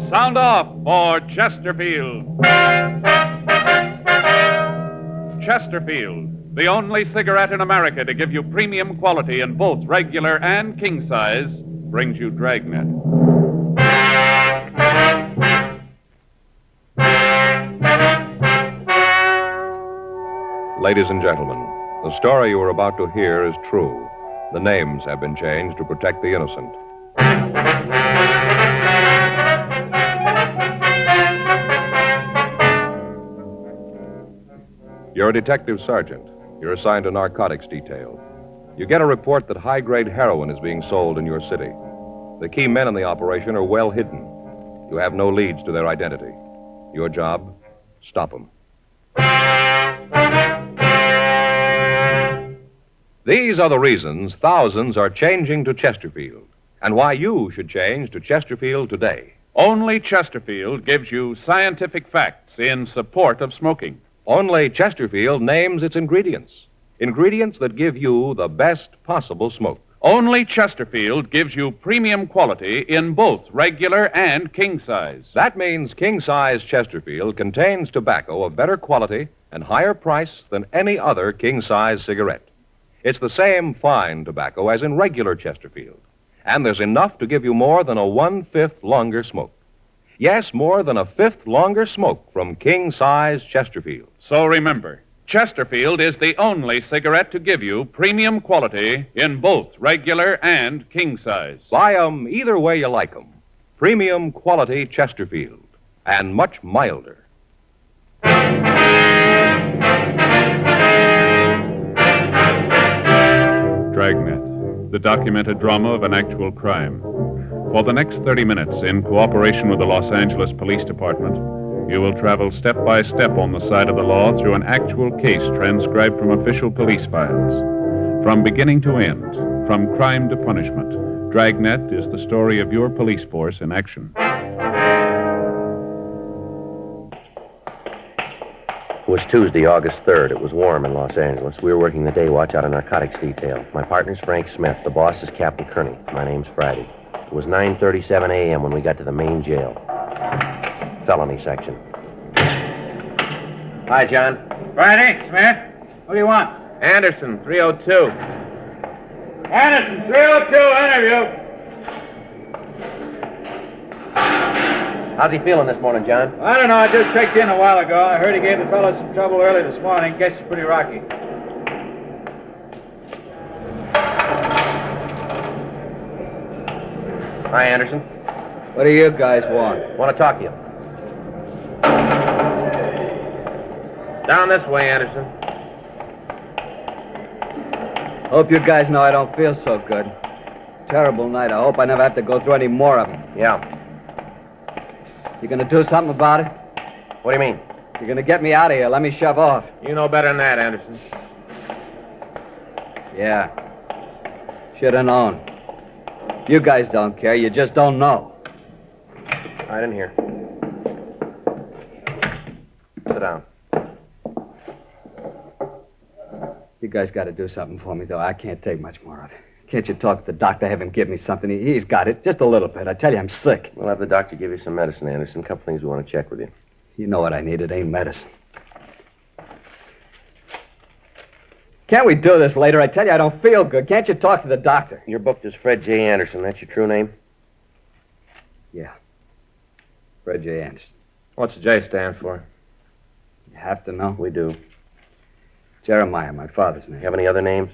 Sound off for Chesterfield. Chesterfield, the only cigarette in America to give you premium quality in both regular and king size, brings you Dragnet. Ladies and gentlemen, the story you are about to hear is true. The names have been changed to protect the innocent. You're a detective sergeant. You're assigned to narcotics detail. You get a report that high-grade heroin is being sold in your city. The key men in the operation are well hidden. You have no leads to their identity. Your job, stop them. These are the reasons thousands are changing to Chesterfield, and why you should change to Chesterfield today. Only Chesterfield gives you scientific facts in support of smoking. Only Chesterfield names its ingredients. Ingredients that give you the best possible smoke. Only Chesterfield gives you premium quality in both regular and king size. That means king-size Chesterfield contains tobacco of better quality and higher price than any other king-size cigarette. It's the same fine tobacco as in regular Chesterfield, and there's enough to give you more than a 1/5 longer smoke. Yes, more than a 1/5 longer smoke from king-size Chesterfield. So remember, Chesterfield is the only cigarette to give you premium quality in both regular and king size. Buy 'em either way you like 'em. Premium quality Chesterfield, and much milder. Dragnet, the documented drama of an actual crime. For the next 30 minutes, in cooperation with the Los Angeles Police Department, you will travel step by step on the side of the law through an actual case transcribed from official police files. From beginning to end, from crime to punishment, Dragnet is the story of your police force in action. It was Tuesday, August 3rd. It was warm in Los Angeles. We were working the day watch out of narcotics detail. My partner's Frank Smith. The boss is Captain Kearney. My name's Friday. It was 9:37 a.m. when we got to the main jail. Felony section. Hi, John. Friday, Smith. What do you want? Anderson, 302. Anderson, 302, interview. How's he feeling this morning, John? I don't know. I just checked in a while ago. I heard he gave the fellow some trouble early this morning. Guess he's pretty rocky. Hi, Anderson. What do you guys want? Want to talk to you. Down this way, Anderson. Hope you guys know I don't feel so good. Terrible night. I hope I never have to go through any more of them. Yeah. You gonna do something about it? What do you mean? You're gonna get me out of here. Let me shove off. You know better than that, Anderson. Yeah. Should have known. You guys don't care. You just don't know. Right in here. Sit down. You guys got to do something for me, though. I can't take much more of it. Can't you talk to the doctor, have him give me something? He's got it. Just a little bit. I tell you, I'm sick. We'll have the doctor give you some medicine, Anderson. A couple things we want to check with you. You know what I need. It ain't medicine. Can't we do this later? I tell you, I don't feel good. Can't you talk to the doctor? You're booked as Fred J. Anderson. That's your true name? Yeah. Fred J. Anderson. What's the J stand for? You have to know? We do. Jeremiah, my father's name. You have any other names?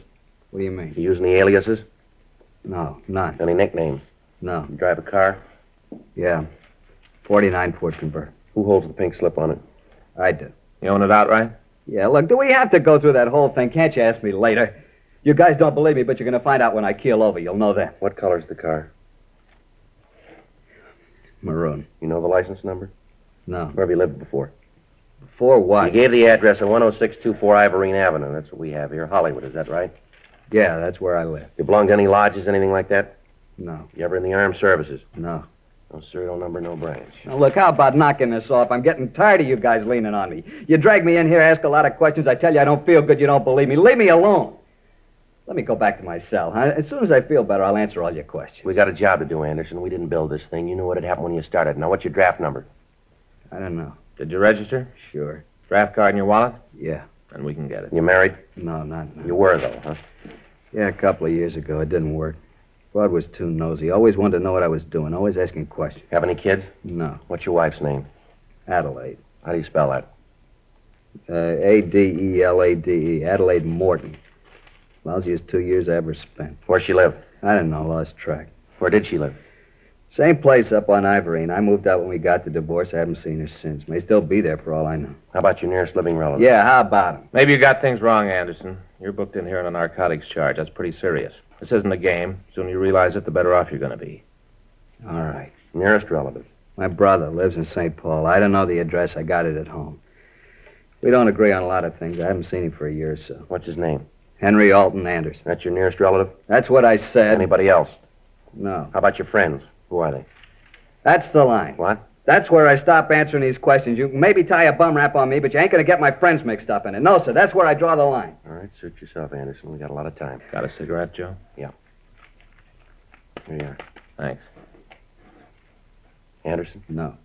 What do you mean? You use any aliases? No, none. Any nicknames? No. You drive a car? Yeah. 49 Ford Convert. Who holds the pink slip on it? I do. You own it outright? Yeah, look, do we have to go through that whole thing? Can't you ask me later? You guys don't believe me, but you're going to find out when I keel over. You'll know that. What color's the car? Maroon. You know the license number? No. Where have you lived before? Before what? You gave the address of 10624 Ivorine Avenue. That's what we have here. Hollywood, is that right? Yeah, that's where I live. You belong to any lodges, anything like that? No. You ever in the armed services? No. No serial number, no branch. Now, look, how about knocking this off? I'm getting tired of you guys leaning on me. You drag me in here, ask a lot of questions. I tell you I don't feel good. You don't believe me. Leave me alone. Let me go back to my cell, huh? As soon as I feel better, I'll answer all your questions. We got a job to do, Anderson. We didn't build this thing. You knew what had happened when you started. Now, what's your draft number? I don't know. Did you register? Sure. Draft card in your wallet? Yeah. And we can get it. You married? No, not now. You were, though, huh? Yeah, a couple of years ago. It didn't work. Bud was too nosy. Always wanted to know what I was doing. Always asking questions. Have any kids? No. What's your wife's name? Adelaide. How do you spell that? Adelade. Adelaide Morton. Lousiest 2 years I ever spent. Where's she live? I don't know. Lost track. Where did she live? Same place up on Ivory, and I moved out when we got the divorce. I haven't seen her since. May still be there for all I know. How about your nearest living relative? Yeah, how about him? Maybe you got things wrong, Anderson. You're booked in here on a narcotics charge. That's pretty serious. This isn't a game. The sooner you realize it, the better off you're going to be. All right. Nearest relative. My brother lives in St. Paul. I don't know the address. I got it at home. We don't agree on a lot of things. I haven't seen him for a year or so. What's his name? Henry Alton Anderson. That's your nearest relative? That's what I said. Anybody else? No. How about your friends? Who are they? That's the line. What? That's where I stop answering these questions. You can maybe tie a bum rap on me, but you ain't going to get my friends mixed up in it. No, sir. That's where I draw the line. All right, suit yourself, Anderson. We got a lot of time. Got a cigarette, Joe? Here you are. Thanks. Anderson? No.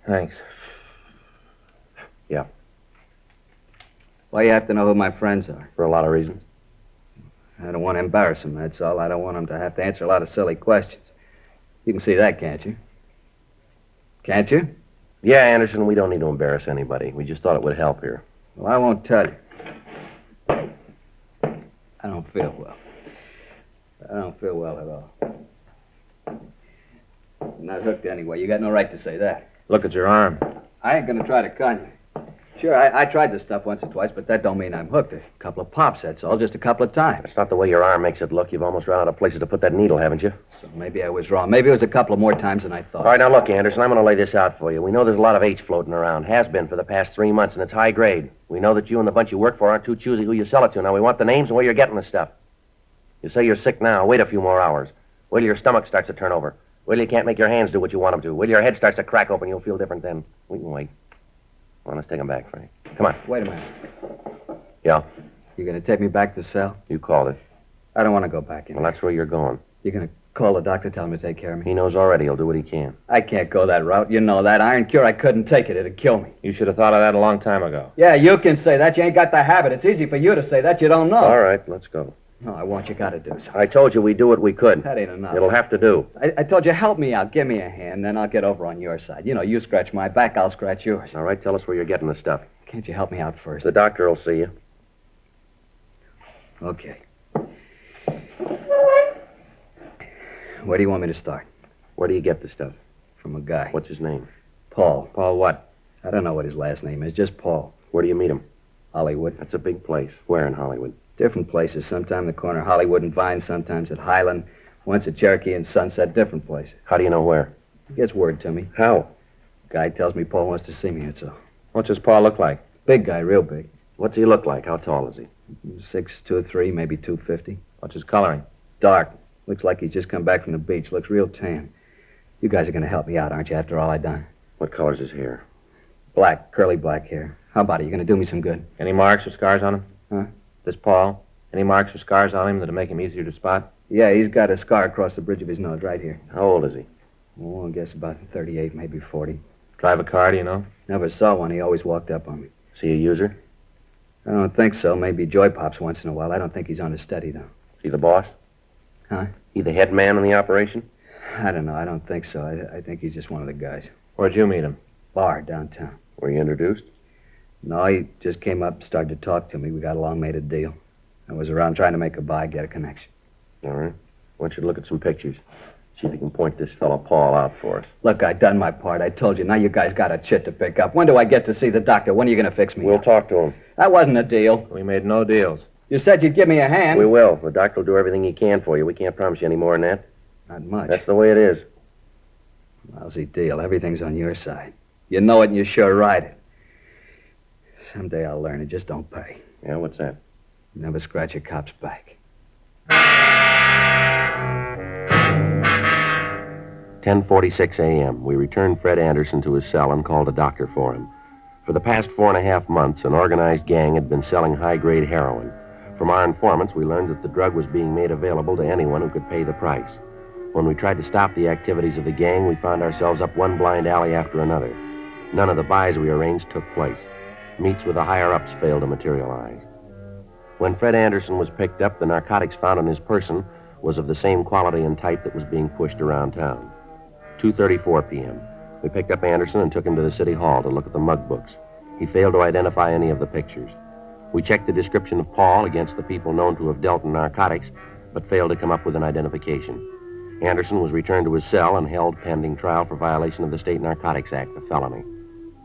Thanks. Yeah, Why you have to know who my friends are? for a lot of reasons. I don't want to embarrass them, that's all. I don't want them to have to answer a lot of silly questions. You can see that, can't you? Can't you? Yeah, Anderson, we don't need to embarrass anybody. We just thought it would help here. Well, I won't tell you. I don't feel well. I don't feel well at all. I'm not hooked anyway. You got no right to say that. Look at your arm. I ain't gonna try to con you. Sure, I tried this stuff once or twice, but that don't mean I'm hooked. A couple of pops, that's all. Just a couple of times. That's not the way your arm makes it look. You've almost run out of places to put that needle, haven't you? So maybe I was wrong. Maybe it was a couple of more times than I thought. All right, now look, Anderson, I'm going to lay this out for you. We know there's a lot of H floating around. Has been for the past 3 months, and it's high grade. We know that you and the bunch you work for aren't too choosy who you sell it to. Now, we want the names and where you're getting the stuff. You say you're sick now. Wait a few more hours. Wait till your stomach starts to turn over. Wait till you can't make your hands do what you want them to. Wait till your head starts to crack open. You'll feel different then. We can wait. Well, let's take them back, Frank. Come on. Wait a minute. Yeah, You gonna take me back to the cell? you called it. I don't want to go back in. Well, that's where you're going. You're gonna call the doctor, tell him to take care of me? He knows already. He'll do what he can. I can't go that route. You know that. Iron cure, I couldn't take it. It'd kill me. You should have thought of that a long time ago. Yeah, you can say that. You ain't got the habit. It's easy for you to say that. You don't know. All right, let's go. No, I want you gotta do something. I told you we'd do what we could. That ain't enough. It'll have to do. I told you, help me out. Give me a hand, then I'll get over on your side. You know, you scratch my back, I'll scratch yours. All right, tell us where you're getting the stuff. Can't you help me out first? The doctor will see you. Okay. Where do you want me to start? Where do you get the stuff? From a guy. What's his name? Paul. Paul what? I don't know what his last name is, just Paul. Where do you meet him? Hollywood. That's a big place. Where in Hollywood? Different places. Sometime the corner of Hollywood and Vine, sometimes at Highland, once at Cherokee and Sunset, different places. How do you know where? He gets word to me. How? Guy tells me Paul wants to see me, that's all. What's his Paul look like? Big guy, real big. What's he look like? How tall is he? 6'2", maybe 250. What's his coloring? Dark. Looks like he's just come back from the beach. Looks real tan. You guys are going to help me out, aren't you, after all I done? What color's his hair? Black, curly black hair. How about it? You going to do me some good? Any marks or scars on him? Huh? This Paul? Any marks or scars on him that'll make him easier to spot? Yeah, he's got a scar across the bridge of his nose right here. How old is he? Oh, I guess about 38, maybe 40. Drive a car, do you know? Never saw one. He always walked up on me. Is he a user? I don't think so. Maybe joy pops once in a while. I don't think he's on a steady, though. Is he the boss? Huh? He the head man in the operation? I don't know. I don't think so. I think he's just one of the guys. Where'd you meet him? Bar downtown. Were you introduced? No, he just came up and started to talk to me. We got along, made a deal. I was around trying to make a buy, get a connection. All right. I want you to look at some pictures. See if you can point this fellow Paul out for us. Look, I done my part. I told you. Now you guys got a chit to pick up. When do I get to see the doctor? When are you going to fix me? We'll up? talk to him. That wasn't a deal. We made no deals. You said you'd give me a hand. We will. The doctor will do everything he can for you. We can't promise you any more than that. Not much. That's the way it is. Lousy deal. Everything's on your side. You know it and you sure ride it. Someday I'll learn. It just don't pay. Yeah, what's that? Never scratch a cop's back. 10:46 a.m. We returned Fred Anderson to his cell and called a doctor for him. For the past 4.5 months, an organized gang had been selling high-grade heroin. From our informants, we learned that the drug was being made available to anyone who could pay the price. When we tried to stop the activities of the gang, we found ourselves up one blind alley after another. None of the buys we arranged took place. Meets with the higher-ups failed to materialize. When Fred Anderson was picked up, the narcotics found on his person was of the same quality and type that was being pushed around town. 2:34 p.m. We picked up Anderson and took him to the city hall to look at the mug books. He failed to identify any of the pictures. We checked the description of Paul against the people known to have dealt in narcotics, but failed to come up with an identification. Anderson was returned to his cell and held pending trial for violation of the State Narcotics Act, a felony.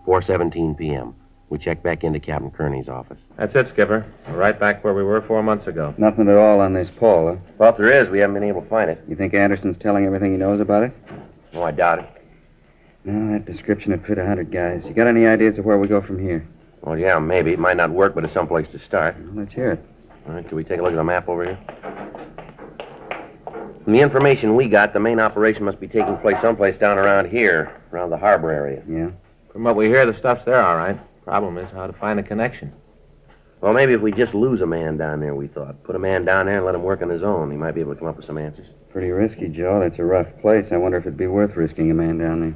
4:17 p.m. We checked back into Captain Kearney's office. That's it, Skipper. We're right back where we were 4 months ago. Nothing at all on this Paul, huh? Well, if there is, we haven't been able to find it. You think Anderson's telling everything he knows about it? Oh, I doubt it. No, that description would fit 100 guys. You got any ideas of where we go from here? Well, yeah, maybe. It might not work, but it's someplace to start. Well, let's hear it. All right, can we take a look at the map over here? From the information we got, the main operation must be taking place someplace down around here, around the harbor area. Yeah? From what we hear, the stuff's there, all right. Problem is how to find a connection. Well, maybe if we just lose a man down there, we thought. Put a man down there and let him work on his own. He might be able to come up with some answers. Pretty risky, Joe. That's a rough place. I wonder if it'd be worth risking a man down there.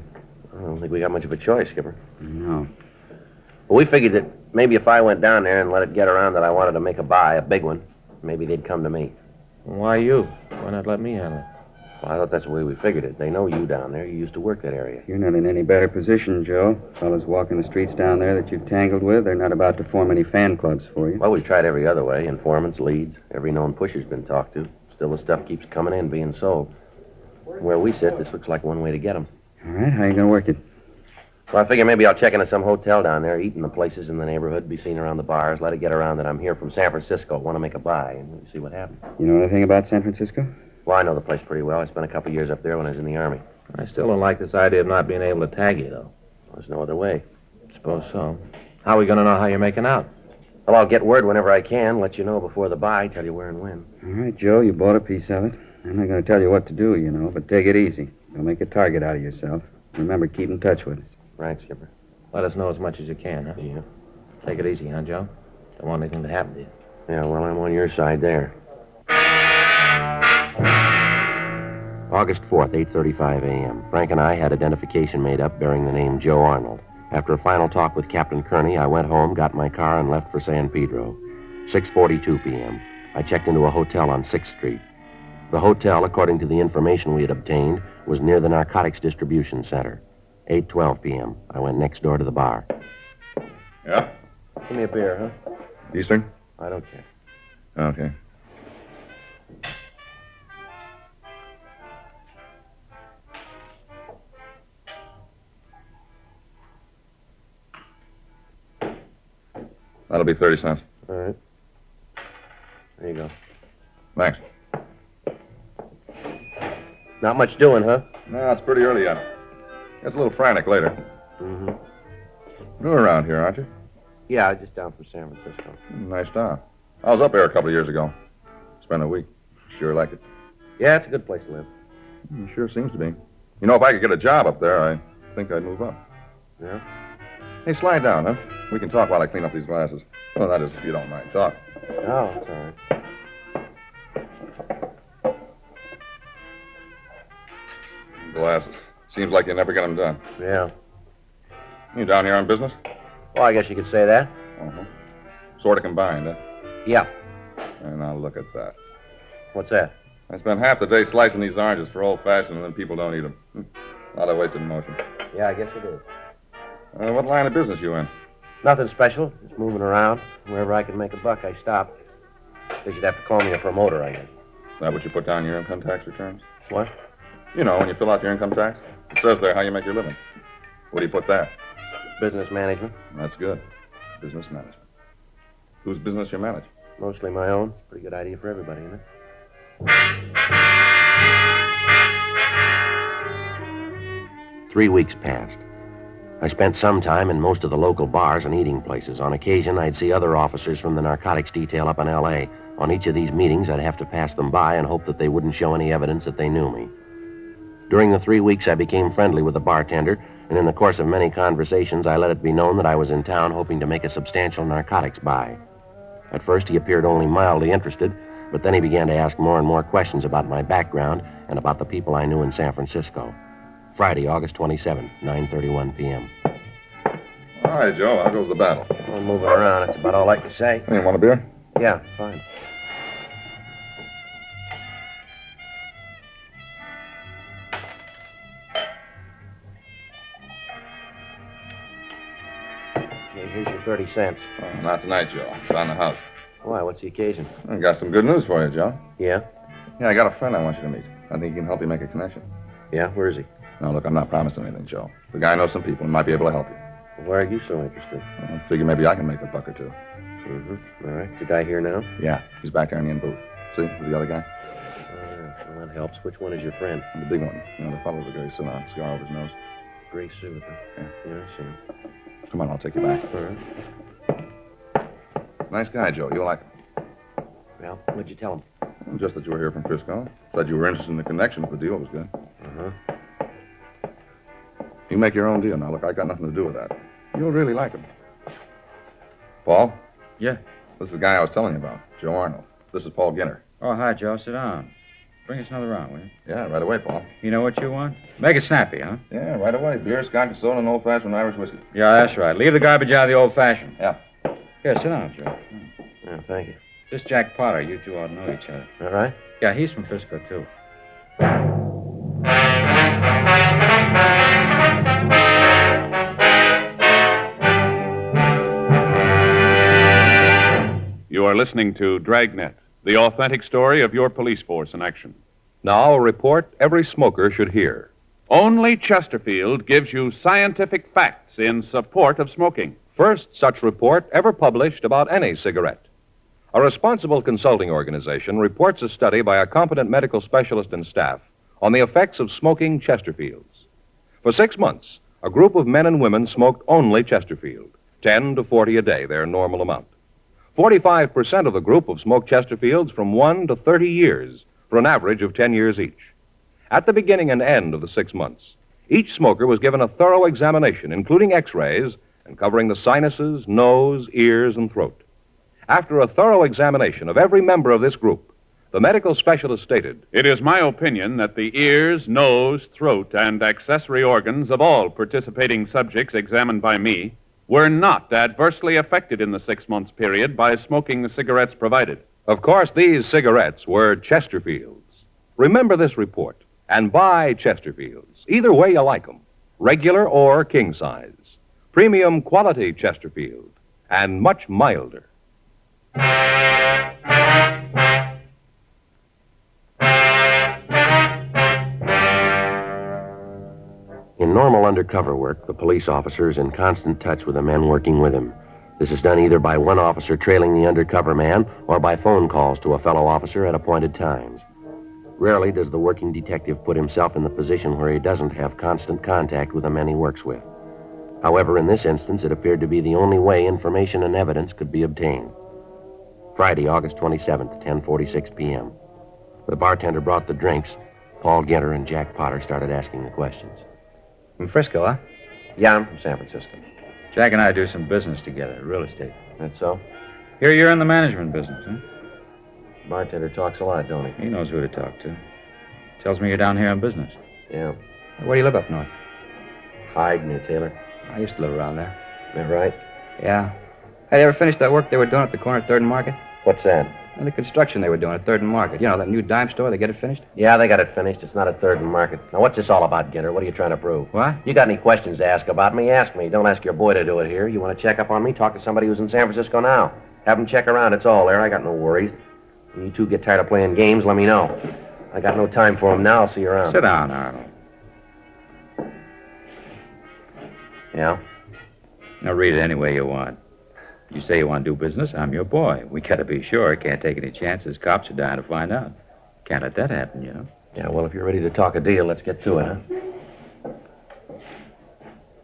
I don't think we got much of a choice, Skipper. No. Well, we figured that maybe if I went down there and let it get around that I wanted to make a buy, a big one, maybe they'd come to me. Why you? Why not let me handle it? Well, I thought that's the way we figured it. They know you down there. You used to work that area. You're not in any better position, Joe. Fellas walking the streets down there that you've tangled with, they're not about to form any fan clubs for you. Well, we've tried every other way. Informants, leads, every known pusher's been talked to. Still, the stuff keeps coming in, being sold. Where we sit, this looks like one way to get them. All right, how you going to work it? Well, I figure maybe I'll check into some hotel down there, eat in the places in the neighborhood, be seen around the bars, let it get around that I'm here from San Francisco, want to make a buy, and we'll see what happens. You know anything about San Francisco? Well, I know the place pretty well. I spent a couple years up there when I was in the Army. I still don't like this idea of not being able to tag you, though. There's no other way. Suppose so. How are we going to know how you're making out? Well, I'll get word whenever I can, let you know before the buy, tell you where and when. All right, Joe, you bought a piece of it. I'm not going to tell you what to do, you know, but take it easy. Don't make a target out of yourself. Remember, keep in touch with us. Right, Skipper. Let us know as much as you can, huh? Yeah. Take it easy, huh, Joe? Don't want anything to happen to you. Yeah, well, I'm on your side there. August 4th, 8:35 a.m. Frank and I had identification made up bearing the name Joe Arnold. After a final talk with Captain Kearney, I went home, got my car, and left for San Pedro. 6:42 p.m. I checked into a hotel on 6th Street. The hotel, according to the information we had obtained, was near the narcotics distribution center. 8:12 p.m. I went next door to the bar. Yeah? Give me a beer, huh? Eastern? I don't care. Okay. That'll be 30 cents. All right. There you go. Thanks. Not much doing, huh? No, it's pretty early yet. It's a little frantic later. Mm-hmm. You're around here, aren't you? Yeah, just down from San Francisco. Nice town. I was up there a couple of years ago. Spent a week. Sure liked it. Yeah, it's a good place to live. Sure seems to be. You know, if I could get a job up there, I think I'd move up. Yeah? Hey, slide down, huh? We can talk while I clean up these glasses. Well, that is, if you don't mind talk. No, it's all right. Glasses. Seems like you never get them done. Yeah. You down here on business? Well, I guess you could say that. Uh-huh. Sort of combined, huh? Yeah. And now look at that. What's that? I spent half the day slicing these oranges for old-fashioned, and then people don't eat them. A lot of wasted motion. Yeah, I guess it is. What line of business you in? Nothing special. Just moving around. Wherever I can make a buck, I stop. Guess you'd have to call me a promoter, I guess. Is that what you put down in your income tax returns? What? You know, when you fill out your income tax, it says there how you make your living. What do you put there? Business management. That's good. Business management. Whose business you manage? Mostly my own. Pretty good idea for everybody, isn't it? 3 weeks passed. I spent some time in most of the local bars and eating places. On occasion, I'd see other officers from the narcotics detail up in L.A. On each of these meetings, I'd have to pass them by and hope that they wouldn't show any evidence that they knew me. During the 3 weeks, I became friendly with the bartender and in the course of many conversations, I let it be known that I was in town hoping to make a substantial narcotics buy. At first, he appeared only mildly interested, but then he began to ask more and more questions about my background and about the people I knew in San Francisco. Friday, August 27th, 9:31 p.m. All right, Joe. How goes the battle? I'm moving around. That's about all I can say. Hey, you want a beer? Yeah, fine. Okay, here's your 30 cents. Oh, not tonight, Joe. It's on the house. Why, what's the occasion? I got some good news for you, Joe. Yeah? Yeah, I got a friend I want you to meet. I think he can help you make a connection. Yeah? Where is he? Now, look, I'm not promising anything, Joe. The guy knows some people and might be able to help you. Why are you so interested? I figure maybe I can make a buck or two. Mm-hmm. All right. Is the guy here now? Yeah, he's back there in the booth. See, with the other guy? Well, that helps. Which one is your friend? The big one. You know, the fellow with the gray suit on, scar over his nose. Gray suit, huh? Yeah. Yeah, I see him. Come on, I'll take you back. All right. Nice guy, Joe. You'll like him. Well, what'd you tell him? Just that you were here from Frisco. Said you were interested in the connection if the deal was good. Uh-huh. You make your own deal. Now, look, I got nothing to do with that. You'll really like him. Paul? Yeah. This is the guy I was telling you about, Joe Arnold. This is Paul Ginner. Oh, hi, Joe. Sit down. Bring us another round, will you? Yeah, right away, Paul. You know what you want? Make it snappy, huh? Yeah, right away. Beer, scotch, and soda, and old-fashioned Irish whiskey. Yeah, that's right. Leave the garbage out of the old-fashioned. Yeah. Here, sit down, Joe. Yeah, thank you. This Jack Potter. You two ought to know each other. All right? Yeah, he's from Frisco, too. You are listening to Dragnet, the authentic story of your police force in action. Now, a report every smoker should hear. Only Chesterfield gives you scientific facts in support of smoking. First such report ever published about any cigarette. A responsible consulting organization reports a study by a competent medical specialist and staff on the effects of smoking Chesterfields. For 6 months, a group of men and women smoked only Chesterfield, 10 to 40 a day, their normal amount. 45% of the group have smoked Chesterfields from 1 to 30 years, for an average of 10 years each. At the beginning and end of the 6 months, each smoker was given a thorough examination, including x-rays, and covering the sinuses, nose, ears, and throat. After a thorough examination of every member of this group, the medical specialist stated, It is my opinion that the ears, nose, throat, and accessory organs of all participating subjects examined by me were not adversely affected in the 6 months period by smoking the cigarettes provided. of course, these cigarettes were Chesterfields. Remember this report and buy Chesterfields. Either way you like them, regular or king size. Premium quality Chesterfield, and much milder. In normal undercover work, the police officer is in constant touch with the men working with him. This is done either by one officer trailing the undercover man or by phone calls to a fellow officer at appointed times. Rarely does the working detective put himself in the position where he doesn't have constant contact with the men he works with. However, in this instance, it appeared to be the only way information and evidence could be obtained. Friday, August 27th, 10:46 p.m. The bartender brought the drinks. Paul Ginter and Jack Potter started asking the questions. From Frisco, huh? Yeah, I'm from San Francisco. Jack and I do some business together, real estate. That's so? Here you're in the management business, huh? Bartender talks a lot, don't he? He knows who to talk to. Tells me you're down here on business. Yeah. Where do you live up north? Hyde near Taylor. I used to live around there. Is that right? Yeah. Hey, they ever finished that work they were doing at the corner of 3rd and Market? What's that? And the construction they were doing at 3rd and Market. You know, that new dime store, they get it finished? Yeah, they got it finished. It's not at 3rd and Market. Now, what's this all about, Ginter? What are you trying to prove? What? You got any questions to ask about me? Ask me. Don't ask your boy to do it here. You want to check up on me? Talk to somebody who's in San Francisco now. Have him check around. It's all there. I got no worries. When you two get tired of playing games, let me know. I got no time for them now. I'll see you around. Sit down, Arnold. Yeah? Now, read it any way you want. You say you want to do business, I'm your boy. We gotta be sure. Can't take any chances. Cops are dying to find out. Can't let that happen, you know. Yeah, well, if you're ready to talk a deal, let's get to it, huh?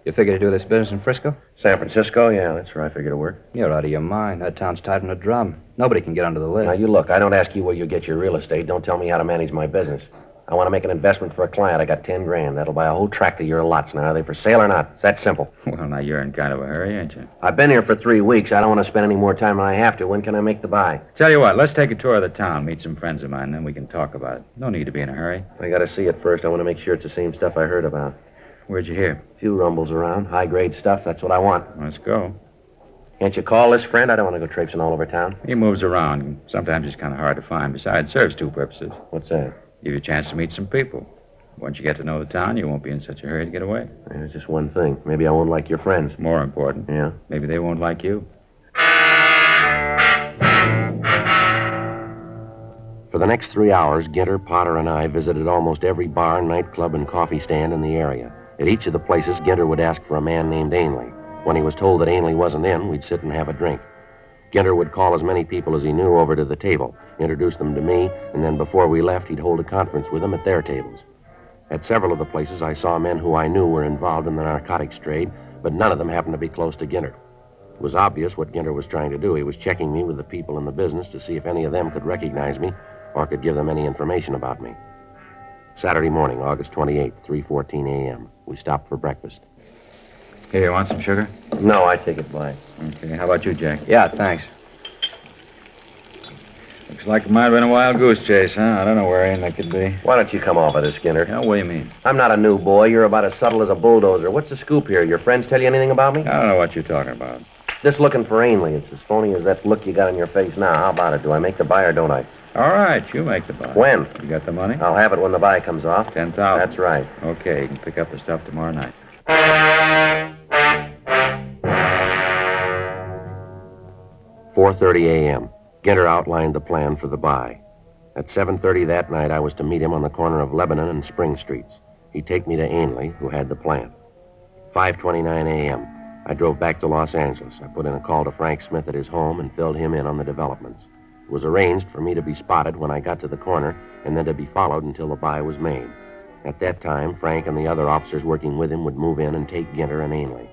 You figure to do this business in Frisco? San Francisco? Yeah, that's where I figure to work. You're out of your mind. That town's tight on a drum. Nobody can get under the lid. Now, you look, I don't ask you where you get your real estate. Don't tell me how to manage my business. I want to make an investment for a client. I got 10 grand. That'll buy a whole tract of your lots. Now, are they for sale or not? It's that simple. Well, now you're in kind of a hurry, ain't you? I've been here for 3 weeks. I don't want to spend any more time than I have to. When can I make the buy? Tell you what, let's take a tour of the town, meet some friends of mine, then we can talk about it. No need to be in a hurry. I got to see it first. I want to make sure it's the same stuff I heard about. Where'd you hear? A few rumbles around. High-grade stuff. That's what I want. Let's go. Can't you call this friend? I don't want to go traipsing all over town. He moves around. Sometimes he's kind of hard to find. Besides, serves two purposes. What's that? Give you a chance to meet some people. Once you get to know the town, you won't be in such a hurry to get away. There's just one thing. Maybe I won't like your friends. More important. Yeah? Maybe they won't like you. For the next 3 hours, Ginter, Potter, and I visited almost every bar, nightclub, and coffee stand in the area. At each of the places, Ginter would ask for a man named Ainley. When he was told that Ainley wasn't in, we'd sit and have a drink. Ginter would call as many people as he knew over to the table, introduce them to me, and then before we left, he'd hold a conference with them at their tables. At several of the places, I saw men who I knew were involved in the narcotics trade, but none of them happened to be close to Ginter. It was obvious what Ginter was trying to do. He was checking me with the people in the business to see if any of them could recognize me or could give them any information about me. Saturday morning, August 28th, 3:14 a.m. We stopped for breakfast. Here, you want some sugar? No, I take it by. Okay, how about you, Jack? Yeah, thanks. Looks like it might have been a wild goose chase, huh? I don't know where Ainley could be. Why don't you come off of this, Ginter? Yeah, what do you mean? I'm not a new boy. You're about as subtle as a bulldozer. What's the scoop here? Your friends tell you anything about me? I don't know what you're talking about. Just looking for Ainley. It's as phony as that look you got on your face now. How about it? Do I make the buy or don't I? All right, you make the buy. When? You got the money? I'll have it when the buy comes off. 10,000. That's right. Okay, you can pick up the stuff tomorrow night. 4:30 a.m. Ginter outlined the plan for the buy. At 7:30 that night, I was to meet him on the corner of Lebanon and Spring Streets. He'd take me to Ainley, who had the plant. 5:29 a.m. I drove back to Los Angeles. I put in a call to Frank Smith at his home and filled him in on the developments. It was arranged for me to be spotted when I got to the corner and then to be followed until the buy was made. At that time, Frank and the other officers working with him would move in and take Ginter and Ainley.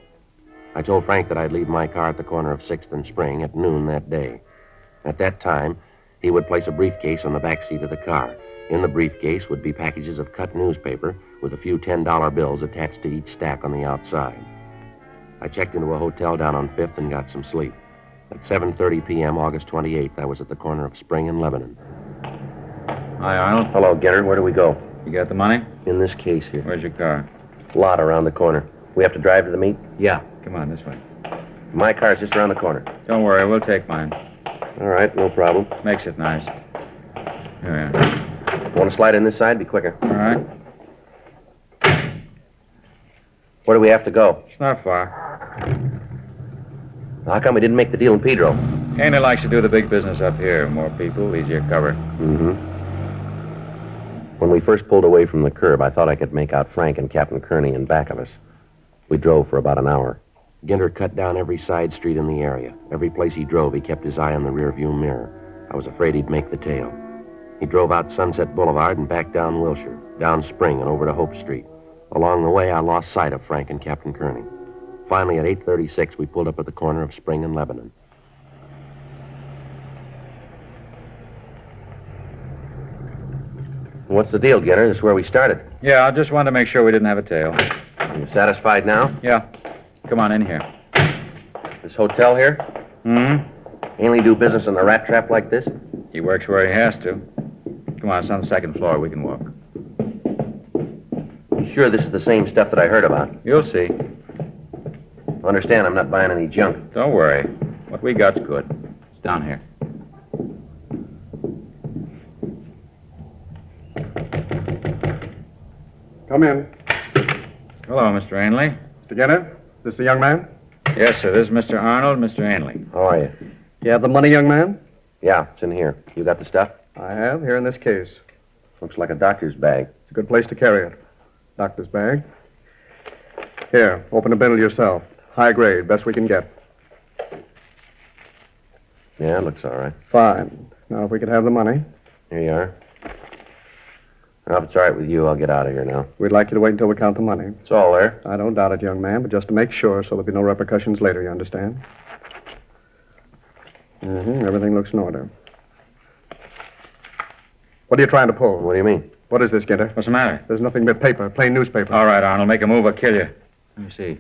I told Frank that I'd leave my car at the corner of 6th and Spring at noon that day. At that time, he would place a briefcase on the back seat of the car. In the briefcase would be packages of cut newspaper with a few $10 bills attached to each stack on the outside. I checked into a hotel down on 5th and got some sleep. At 7:30 p.m., August 28th, I was at the corner of Spring and Lebanon. Hi, Arnold. Hello, Ginter. Where do we go? You got the money? In this case here. Where's your car? Lot around the corner. We have to drive to the meet? Yeah. Come on, this way. My car's just around the corner. Don't worry, we'll take mine. All right, no problem. Makes it nice. Here we are. Want to slide in this side? Be quicker. All right. Where do we have to go? It's not far. How come we didn't make the deal in Pedro? Ainley likes to do the big business up here. More people, easier cover. Mm-hmm. When we first pulled away from the curb, I thought I could make out Frank and Captain Kearney in back of us. We drove for about an hour. Ginter cut down every side street in the area. Every place he drove, he kept his eye on the rearview mirror. I was afraid he'd make the tail. He drove out Sunset Boulevard and back down Wilshire, down Spring and over to Hope Street. Along the way, I lost sight of Frank and Captain Kearney. Finally, at 8:36, we pulled up at the corner of Spring and Lebanon. What's the deal, Ginter? This is where we started. Yeah, I just wanted to make sure we didn't have a tail. You satisfied now? Yeah. Come on in here. This hotel here? Mm-hmm. Ainley do business in a rat trap like this? He works where he has to. Come on, it's on the second floor. We can walk. You sure this is the same stuff that I heard about? You'll see. Understand, I'm not buying any junk. Don't worry. What we got's good. It's down here. Come in. Hello, Mr. Ainley. Mr. Ginter, this the young man? Yes, sir. This is Mr. Arnold, Mr. Ainley. How are you? You have the money, young man? Yeah, it's in here. You got the stuff? I have, here in this case. Looks like a doctor's bag. It's a good place to carry it. Doctor's bag. Here, open a bundle yourself. High grade, best we can get. Yeah, it looks all right. Fine. Now, if we could have the money, Here you are. Now, if it's all right with you, I'll get out of here now. we'd like you to wait until we count the money. It's all there. I don't doubt it, young man, but just to make sure so there'll be no repercussions later, you understand? Everything looks in order. What are you trying to pull? What do you mean? What is this, Ginter? What's the matter? There's nothing but paper, plain newspaper. All right, Arnold, make a move or kill you. Let me see.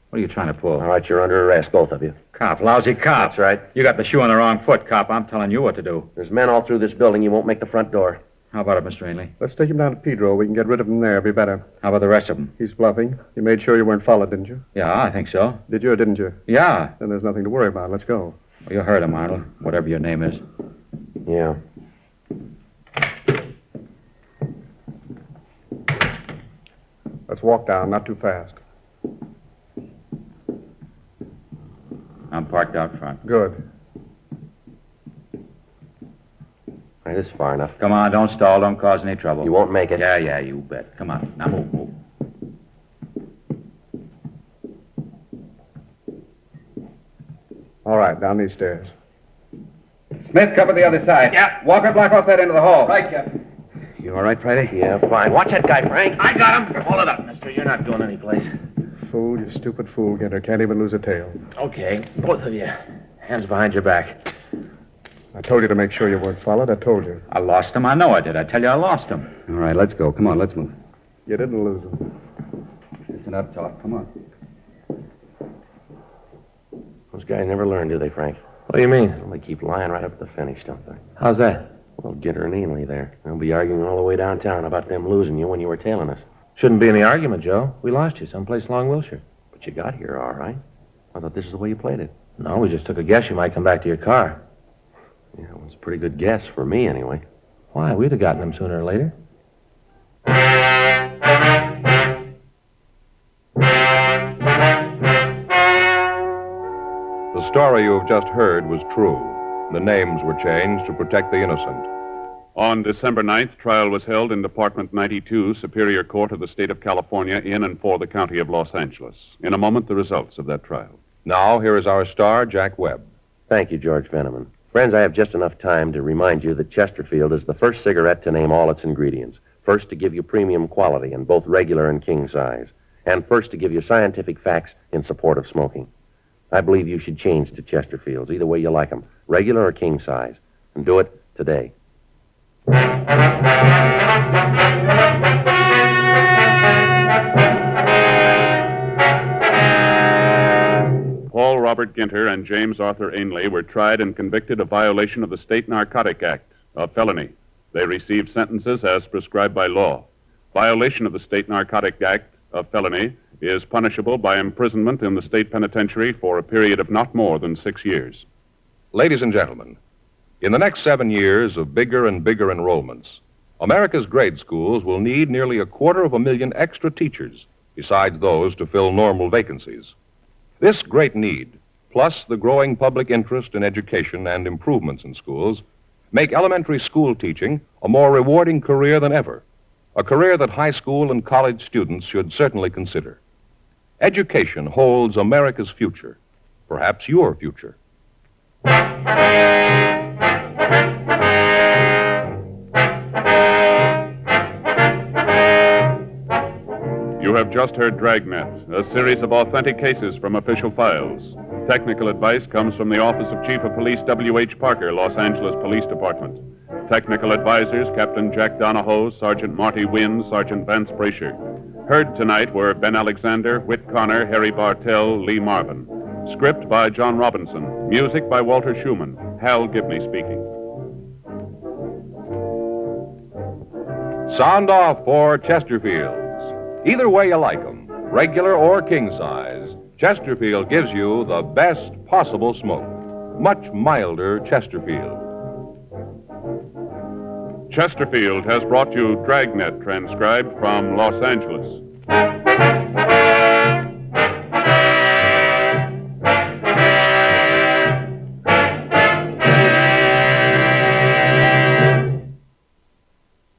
What are you trying to pull? All right, you're under arrest, both of you. Cop, lousy cop. That's right. You got the shoe on the wrong foot, cop. I'm telling you what to do. There's men all through this building. You won't make the front door. How about it, Mr. Ainley? Let's take him down to Pedro. We can get rid of him there. It'll be better. How about the rest of them? He's bluffing. You made sure you weren't followed, didn't you? Yeah, I think so. Did you or didn't you? Yeah. Then there's nothing to worry about. Let's go. Well, you heard him, Arnold. Whatever your name is. Yeah. Let's walk down, not too fast. I'm parked out front. Good. All right, this is far enough. Come on, don't stall. Don't cause any trouble. You won't make it. Yeah, you bet. Come on. Now move. All right, down these stairs. Smith, cover the other side. Yeah. Walker, block off that end of the hall. Right, Captain. You all right, Friday? Yeah, fine. Watch that guy, Frank. I got him. Hold it up, mister. You're not going anyplace. Fool, you stupid fool, Ginter. Can't even lose a tail. Okay, both of you. Hands behind your back. I told you to make sure you weren't followed. I told you. I lost him. I know I did. I tell you I lost him. All right, let's go. Come on, let's move. You didn't lose him. It's enough talk. Come on. Those guys never learn, do they, Frank? What do you mean? Well, they keep lying right up to the finish, don't they? How's that? Well, Ginter and Ainley there. They'll be arguing all the way downtown about them losing you when you were tailing us. Shouldn't be any argument, Joe. We lost you someplace along Wilshire. But you got here all right. I thought this is the way you played it. No, we just took a guess you might come back to your car. Yeah, it was a pretty good guess for me, anyway. Why? We'd have gotten him sooner or later. The story you have just heard was true. The names were changed to protect the innocent. On December 9th, trial was held in Department 92, Superior Court of the State of California, in and for the County of Los Angeles. In a moment, the results of that trial. Now, here is our star, Jack Webb. Thank you, George Fenneman. Friends, I have just enough time to remind you that Chesterfield is the first cigarette to name all its ingredients. First to give you premium quality in both regular and king size. And first to give you scientific facts in support of smoking. I believe you should change to Chesterfields, either way you like them, regular or king size. And do it today. Paul Robert Ginter and James Arthur Ainley were tried and convicted of violation of the State Narcotic Act, a felony. They received sentences as prescribed by law. Violation of the State Narcotic Act, a felony, is punishable by imprisonment in the state penitentiary for a period of not more than 6 years. Ladies and gentlemen, in the next 7 years of bigger and bigger enrollments, America's grade schools will need nearly 250,000 extra teachers, besides those to fill normal vacancies. This great need, plus the growing public interest in education and improvements in schools, make elementary school teaching a more rewarding career than ever, a career that high school and college students should certainly consider. Education holds America's future, perhaps your future. You have just heard Dragnet, a series of authentic cases from official files. Technical advice comes from the Office of Chief of Police W.H. Parker, Los Angeles Police Department. Technical advisors, Captain Jack Donahoe, Sergeant Marty Wynn, Sergeant Vance Brasher. Heard tonight were Ben Alexander, Whit Connor, Harry Bartell, Lee Marvin. Script by John Robinson. Music by Walter Schumann. Hal Gibney speaking. Sound off for Chesterfields. Either way you like them, regular or king size, Chesterfield gives you the best possible smoke. Much milder Chesterfield. Chesterfield has brought you Dragnet, transcribed from Los Angeles.